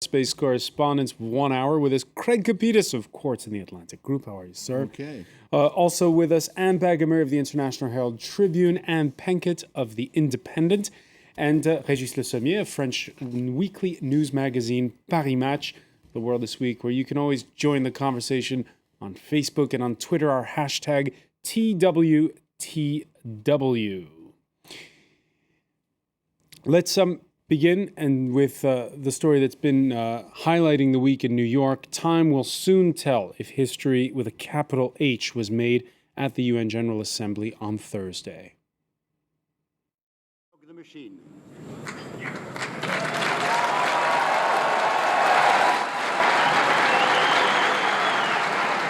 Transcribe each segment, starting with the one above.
Space correspondents 1 hour with us. Craig Capitas of Quartz in the Atlantic Group. How are you, sir? Okay. Also with us, Anne Bagameri of the International Herald Tribune, Anne Penkett of the Independent, and Régis Le Sommier of French weekly news magazine Paris Match, The World This Week, where you can always join the conversation on Facebook and on Twitter, our hashtag TWTW. Let's begin and with the story that's been highlighting the week in New York. Time will soon tell if history with a capital H was made at the UN General Assembly on Thursday. The machine.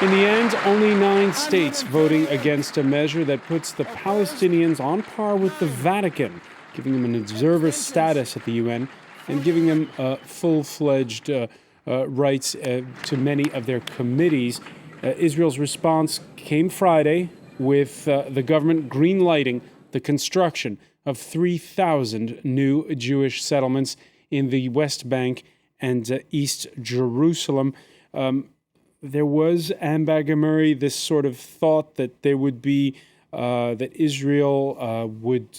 In the end, only 9 states voting against a measure that puts the Palestinians on par with the Vatican, giving them an observer status at the UN and giving them full-fledged rights to many of their committees. Israel's response came Friday with the government green-lighting the construction of 3,000 new Jewish settlements in the West Bank and East Jerusalem. There was, Anne Bagameri, this sort of thought that there would be that Israel would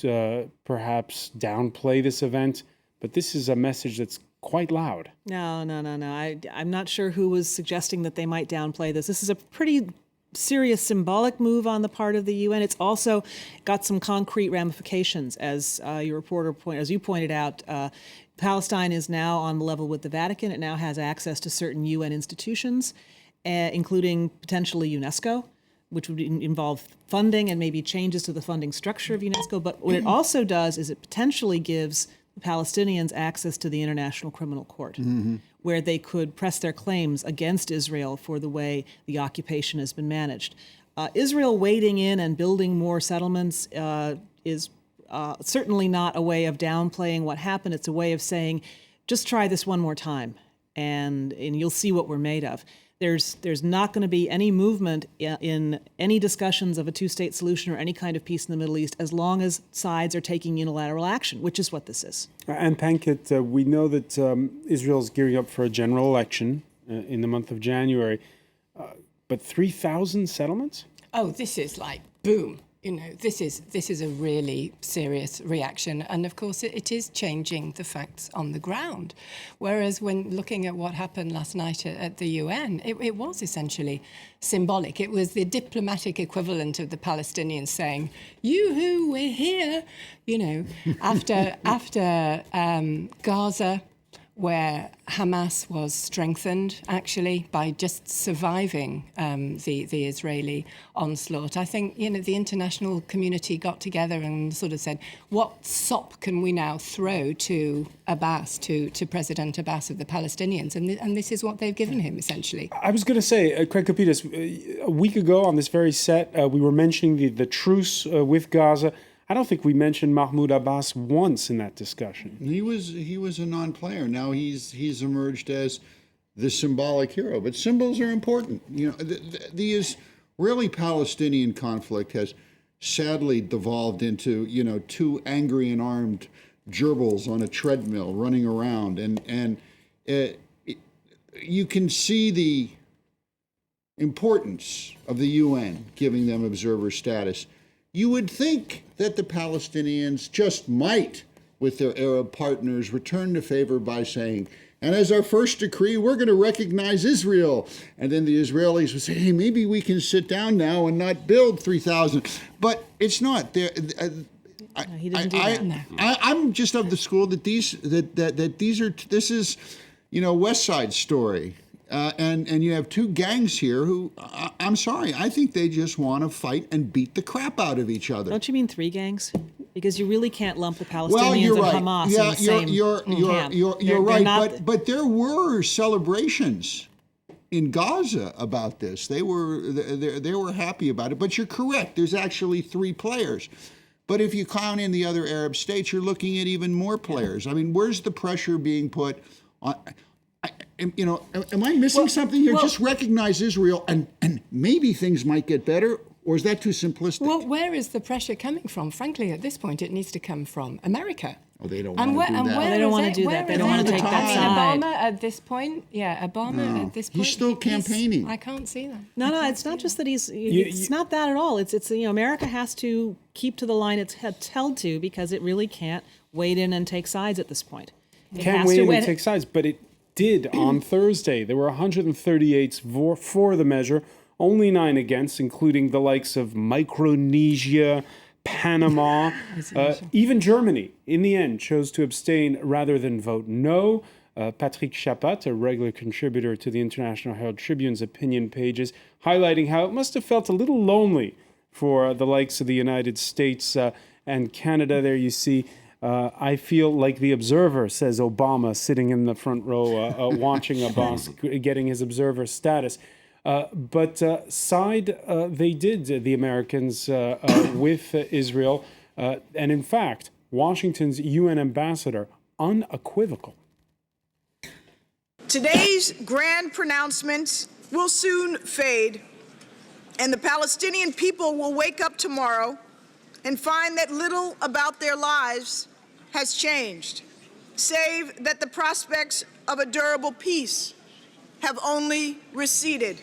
perhaps downplay this event, but this is a message that's quite loud. No. I'm not sure who was suggesting that they might downplay this. This is a pretty serious symbolic move on the part of the UN. It's also got some concrete ramifications, as you pointed out. Palestine is now on the level with the Vatican. It now has access to certain UN institutions, including potentially UNESCO, which would involve funding and maybe changes to the funding structure of UNESCO. But what it also does is it potentially gives the Palestinians access to the International Criminal Court, where they could press their claims against Israel for the way the occupation has been managed. Israel wading in and building more settlements is certainly not a way of downplaying what happened. It's a way of saying, just try this one more time, and you'll see what we're made of. There's not going to be any movement in any discussions of a two-state solution or any kind of peace in the Middle East as long as sides are taking unilateral action, which is what this is. And Pankit, we know that Israel's gearing up for a general election in the month of January, but 3,000 settlements? Oh, this is like boom. You know, this is a really serious reaction. And of course, it is changing the facts on the ground. Whereas when looking at what happened last night at the UN, it was essentially symbolic. It was the diplomatic equivalent of the Palestinians saying, yoo-hoo, we're here. You know, after Gaza, where Hamas was strengthened, actually, by just surviving the Israeli onslaught. I think, you know, the international community got together and sort of said, what sop can we now throw to Abbas, to President Abbas of the Palestinians? And this is what they've given him, essentially. I was going to say, Craig Capitas, a week ago on this very set, we were mentioning the truce with Gaza. I don't think we mentioned Mahmoud Abbas once in that discussion. He was a non-player. Now he's emerged as the symbolic hero. But symbols are important. You know, the Israeli-Palestinian conflict has sadly devolved into, you know, two angry and armed gerbils on a treadmill running around, and you can see the importance of the UN giving them observer status. You would think that the Palestinians just might, with their Arab partners, return the favor by saying, and as our first decree, we're going to recognize Israel. And then the Israelis would say, hey, maybe we can sit down now and not build 3,000. But it's not. He doesn't do that. I'm just of the school that this is, you know, West Side Story. And you have two gangs here who, I'm sorry, I think they just want to fight and beat the crap out of each other. Don't you mean 3 gangs? Because you really can't lump the Palestinians and Hamas in the same camp. You're right, but there were celebrations in Gaza about this. They were happy about it. But you're correct. There's actually 3 players. But if you count in the other Arab states, you're looking at even more players. I mean, where's the pressure being put on? You know, am I missing something here? Just recognize Israel, and maybe things might get better. Or is that too simplistic? Well, where is the pressure coming from? Frankly, at this point, it needs to come from America. Oh, they don't And want where, to do and that. where They don't is wanna it? do that. Where They is don't wanna it? take that I mean, side. Obama at this point, Obama at this point. He's still campaigning. I can't see that. No, it's not just that it's not that at all. It's America has to keep to the line it's held to because it really can't wade in and take sides at this point. It Can't has wait to and take sides, but it did on Thursday. There were 138 for the measure, only 9 against, including the likes of Micronesia, Panama, even Germany. In the end, chose to abstain rather than vote no. Patrick Chapat, a regular contributor to the International Herald Tribune's opinion pages, highlighting how it must have felt a little lonely for the likes of the United States and Canada. There you see, I feel like the observer, says Obama, sitting in the front row watching Abbas getting his observer status. But side they did, the Americans, with Israel. And in fact, Washington's UN ambassador, unequivocal. Today's grand pronouncements will soon fade, and the Palestinian people will wake up tomorrow and find that little about their lives has changed, save that the prospects of a durable peace have only receded.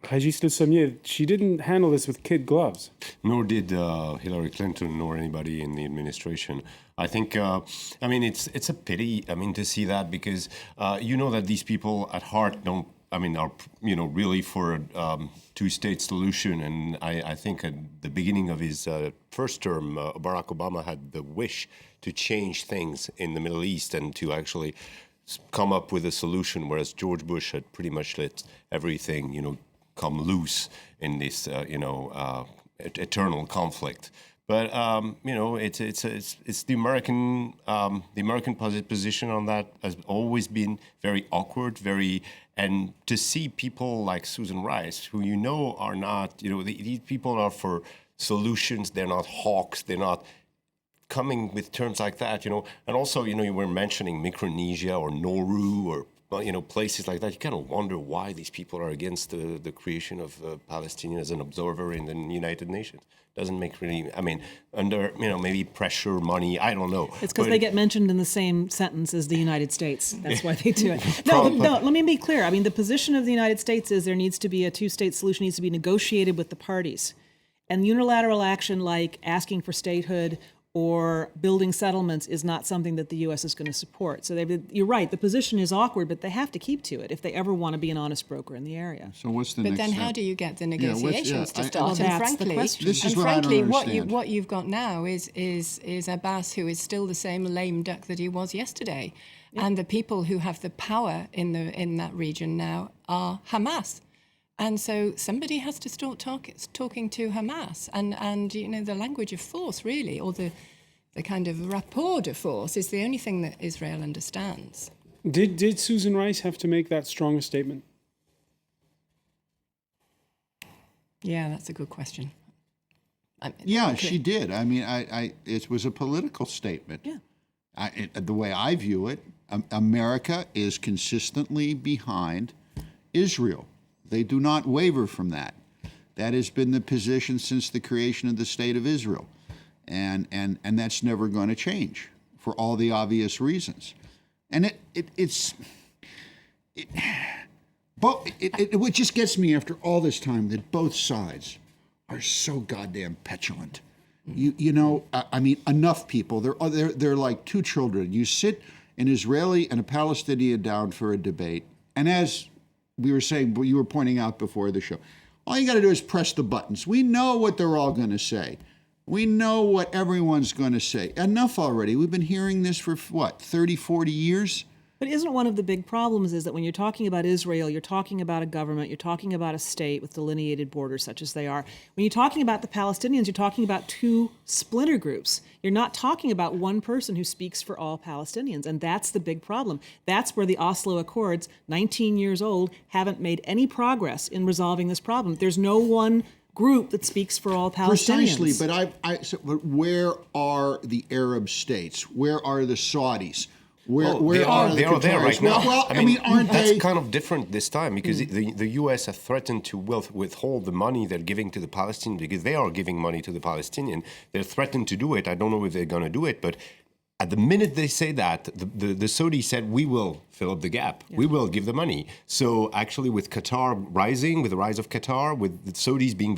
Régis Le Sommier, she didn't handle this with kid gloves. Nor did Hillary Clinton, nor anybody in the administration. I think, it's a pity, to see that because you know that these people at heart are really for a two-state solution. And I think at the beginning of his first term, Barack Obama had the wish to change things in the Middle East and to actually come up with a solution, whereas George Bush had pretty much let everything, come loose in this, eternal conflict. But it's the American position on that has always been very awkward, and to see people like Susan Rice, who are not, these people are for solutions. They're not hawks. They're not coming with terms like that, and also, you were mentioning Micronesia or Nauru or places like that. You kind of wonder why these people are against the creation of Palestinians as an observer in the United Nations. Doesn't make really, under, maybe pressure, money, I don't know. It's because they get mentioned in the same sentence as the United States. That's why they do it. No, let me be clear. The position of the United States is there needs to be a two-state solution, needs to be negotiated with the parties. And unilateral action like asking for statehood or building settlements is not something that the U.S. is going to support. So you're right, the position is awkward, but they have to keep to it if they ever want to be an honest broker in the area. So what's the But next then step? how do you get the negotiations to start? Well, and that's frankly, the question. This is and what I don't frankly, understand. what you've got now is Abbas, who is still the same lame duck that he was yesterday. And the people who have the power in that region now are Hamas. And so somebody has to start talking to Hamas. And the language of force, really, or the kind of rapport de force is the only thing that Israel understands. Did Susan Rice have to make that strong a statement? Yeah, that's a good question. She did. It was a political statement. Yeah. The way I view it, America is consistently behind Israel. They do not waver from that. That has been the position since the creation of the State of Israel. And that's never going to change for all the obvious reasons. And what just gets me after all this time that both sides are so goddamn petulant. Enough people. They're like two children. You sit an Israeli and a Palestinian down for a debate, and as we were saying, you were pointing out before the show, all you got to do is press the buttons. We know what they're all going to say. We know what everyone's going to say. Enough already. We've been hearing this for, 30, 40 years? But isn't one of the big problems is that when you're talking about Israel, you're talking about a government, you're talking about a state with delineated borders such as they are. When you're talking about the Palestinians, you're talking about two splinter groups. You're not talking about one person who speaks for all Palestinians, and that's the big problem. That's where the Oslo Accords, 19 years old, haven't made any progress in resolving this problem. There's no one group that speaks for all Palestinians. Precisely, but where are the Arab states? Where are the Saudis? Where are the Qataris? There right now. Aren't that's they? kind of different this time because the U.S. has threatened to withhold the money they're giving to the Palestinians because they are giving money to the Palestinians. They're threatened to do it. I don't know if they're going to do it, but at the minute they say that, the Saudis said, we will fill up the gap. Yeah. We will give the money. So actually with Qatar rising, with the rise of Qatar, with the Saudis being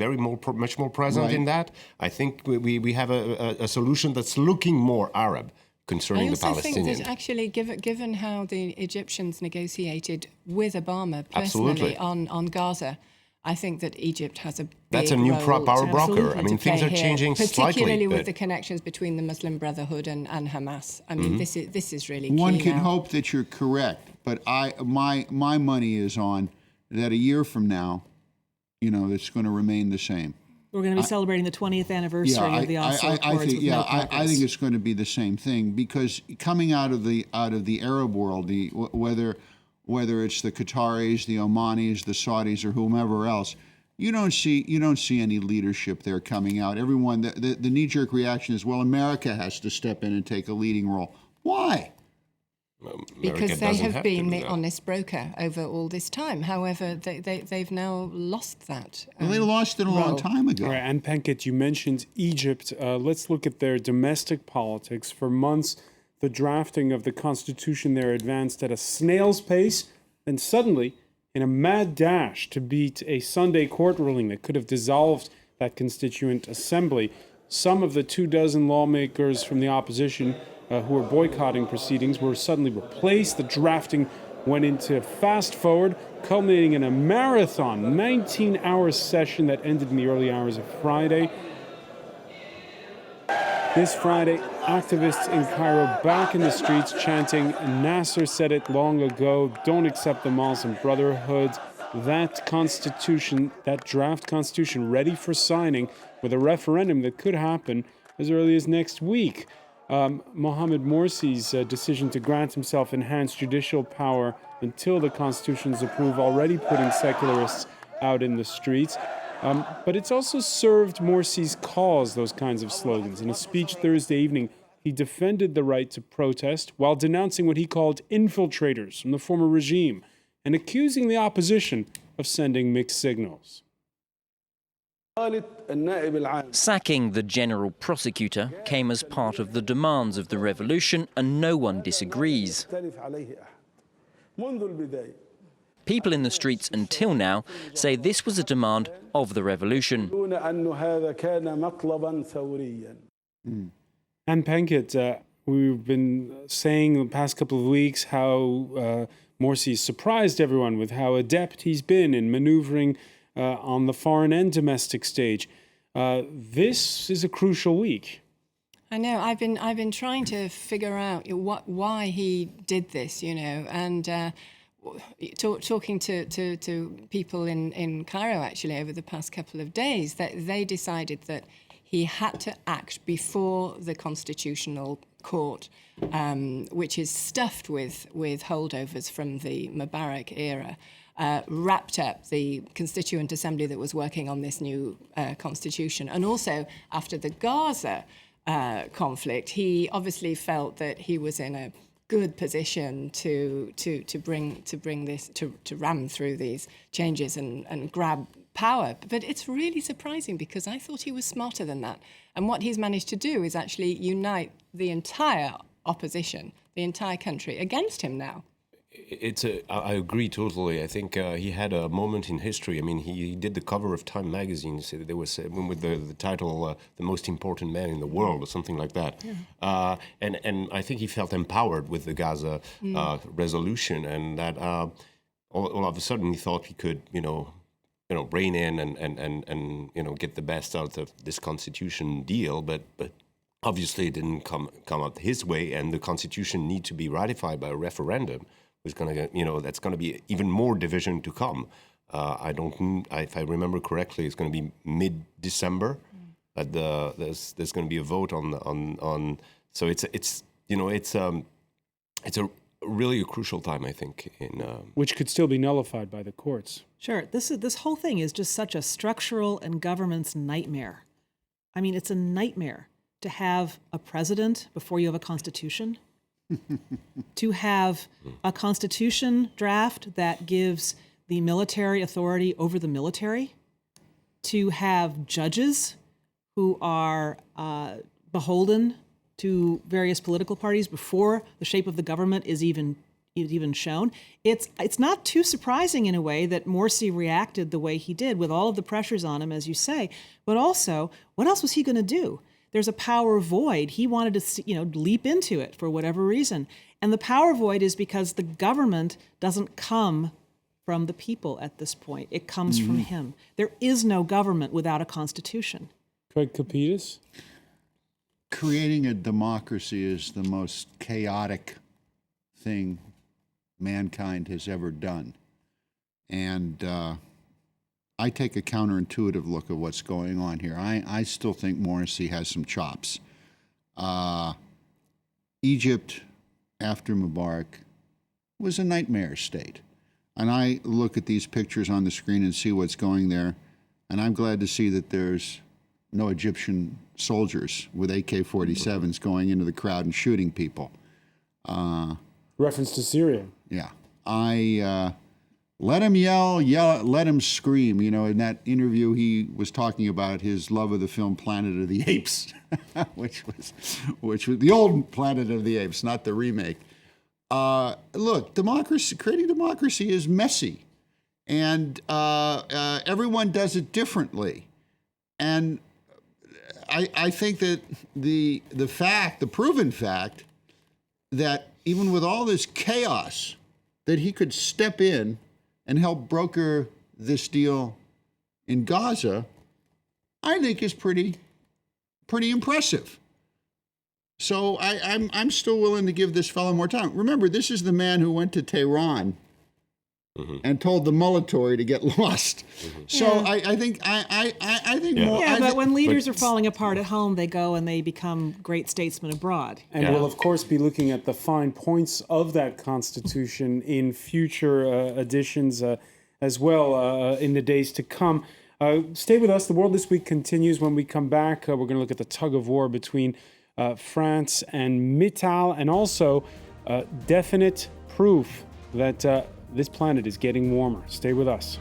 much more present in that, I think we have a solution that's looking more Arab concerning the Palestinians. I also think that actually, given how the Egyptians negotiated with Obama personally on Gaza, I think that Egypt has a big That's a new power broker. I mean, things are here, changing slightly. Particularly with the connections between the Muslim Brotherhood and Hamas. I mean, this is really key. One can now. hope that you're correct, but my money is on that a year from now, it's going to remain the same. We're going to be celebrating the 20th anniversary of the Oslo Accords with no progress. I think it's going to be the same thing, because coming out of the Arab world, whether it's the Qataris, the Omanis, the Saudis, or whomever else, you don't see any leadership there coming out. Everyone, the knee-jerk reaction is, well, America has to step in and take a leading role. Why? Because they have been the honest broker over all this time. However, they've now lost that. Well, they lost it a long time ago. All right, and Penkit, you mentioned Egypt. Let's look at their domestic politics. For months, the drafting of the constitution there advanced at a snail's pace, and suddenly, in a mad dash to beat a Sunday court ruling that could have dissolved that constituent assembly, some of the 24 lawmakers from the opposition who were boycotting proceedings were suddenly replaced. The drafting went into fast forward, culminating in a marathon 19-hour session that ended in the early hours of Friday. This Friday, activists in Cairo back in the streets chanting, Nasser said it long ago, don't accept the Muslim Brotherhood. That constitution, that draft constitution ready for signing with a referendum that could happen as early as next week. Mohamed Morsi's decision to grant himself enhanced judicial power until the constitution's approved, already putting secularists out in the streets. But it's also served Morsi's cause, those kinds of slogans. In a speech Thursday evening, he defended the right to protest while denouncing what he called infiltrators from the former regime and accusing the opposition of sending mixed signals. Sacking the general prosecutor came as part of the demands of the revolution, and no one disagrees. People in the streets until now say this was a demand of the revolution. And Penkit, we've been saying the past couple of weeks how Morsi surprised everyone with how adept he's been in maneuvering on the foreign and domestic stage. This is a crucial week. I know. I've been trying to figure out why he did this, and talking to people in Cairo actually over the past couple of days, that they decided that he had to act before the Constitutional Court, which is stuffed with holdovers from the Mubarak era. Wrapped up the Constituent Assembly that was working on this new constitution. And also, after the Gaza conflict, he obviously felt that he was in a good position to ram through these changes and grab power. But it's really surprising, because I thought he was smarter than that. And what he's managed to do is actually unite the entire opposition, the entire country, against him now. I agree totally. I think he had a moment in history. I mean, he did the cover of Time magazine. So there was with the title "The Most Important Man in the World" or something like that. Yeah. And I think he felt empowered with the Gaza resolution, and that all of a sudden he thought he could, rein in and get the best out of this constitution deal. But obviously it didn't come out his way, and the constitution need to be ratified by a referendum. Was going to, that's going to be even more division to come. If I remember correctly, it's going to be mid-December. There's going to be a vote on. So it's a really a crucial time, I think, which could still be nullified by the courts. Sure, this whole thing is just such a structural and government's nightmare. I mean, it's a nightmare to have a president before you have a constitution. To have a constitution draft that gives the military authority over the military, to have judges who are beholden to various political parties before the shape of the government is even shown. It's not too surprising in a way that Morsi reacted the way he did with all of the pressures on him, as you say. But also, what else was he going to do? There's a power void. He wanted to, leap into it for whatever reason. And the power void is because the government doesn't come from the people at this point. It comes from him. There is no government without a constitution. Craig Capitas? Creating a democracy is the most chaotic thing mankind has ever done. And I take a counterintuitive look at what's going on here. I still think Morsi has some chops. Egypt, after Mubarak, was a nightmare state. And I look at these pictures on the screen and see what's going there, and I'm glad to see that there's no Egyptian soldiers with AK-47s going into the crowd and shooting people. Reference to Syria. Yeah. Let him yell, let him scream. In that interview, he was talking about his love of the film Planet of the Apes, which was the old Planet of the Apes, not the remake. Look, creating democracy is messy, and everyone does it differently. And I think that the proven fact that even with all this chaos, that he could step in and help broker this deal in Gaza, I think is pretty impressive. So I'm still willing to give this fellow more time. Remember, this is the man who went to Tehran and told the Molotov to get lost. So I think more. Yeah, but when leaders are falling apart at home, they go and they become great statesmen abroad. And we'll, of course, be looking at the fine points of that Constitution in future editions as well in the days to come. Stay with us. The World This Week continues. When we come back, we're going to look at the tug of war between France and Mittal, and also definite proof that this planet is getting warmer. Stay with us.